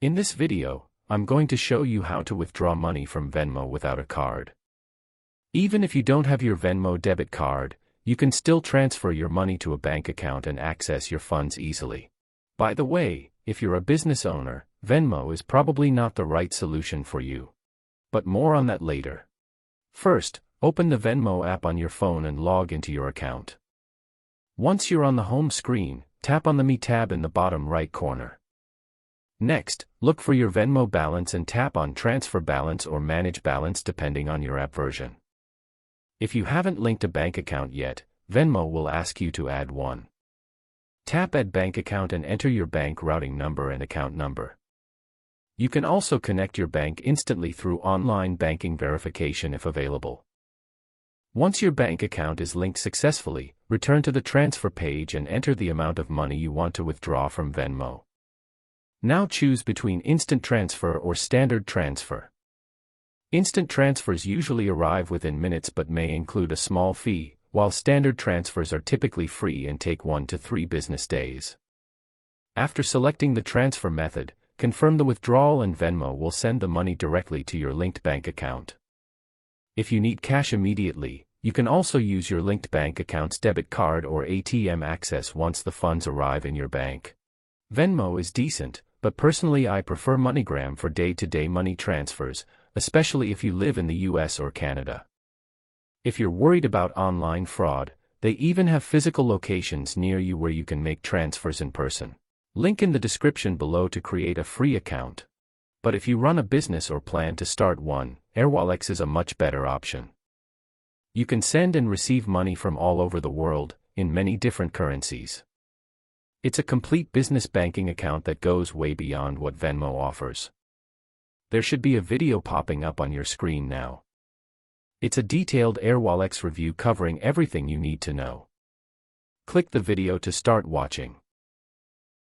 In this video, I'm going to show you how to withdraw money from Venmo without a card. Even if you don't have your Venmo debit card, you can still transfer your money to a bank account and access your funds easily. By the way, if you're a business owner, Venmo is probably not the right solution for you. But more on that later. First, open the Venmo app on your phone and log into your account. Once you're on the home screen, tap on the Me tab in the bottom right corner. Next, look for your Venmo balance and tap on Transfer Balance or Manage Balance depending on your app version. If you haven't linked a bank account yet, Venmo will ask you to add one. Tap Add Bank Account and enter your bank routing number and account number. You can also connect your bank instantly through online banking verification if available. Once your bank account is linked successfully, return to the transfer page and enter the amount of money you want to withdraw from Venmo. Now choose between Instant Transfer or Standard Transfer. Instant transfers usually arrive within minutes but may include a small fee, while standard transfers are typically free and take 1 to 3 business days. After selecting the transfer method, confirm the withdrawal and Venmo will send the money directly to your linked bank account. If you need cash immediately, you can also use your linked bank account's debit card or ATM access once the funds arrive in your bank. Venmo is decent, but personally I prefer MoneyGram for day-to-day money transfers, especially if you live in the US or Canada. If you're worried about online fraud, they even have physical locations near you where you can make transfers in person. Link in the description below to create a free account. But if you run a business or plan to start one, AirWallex is a much better option. You can send and receive money from all over the world, in many different currencies. It's a complete business banking account that goes way beyond what Venmo offers. There should be a video popping up on your screen now. It's a detailed AirWallex review covering everything you need to know. Click the video to start watching.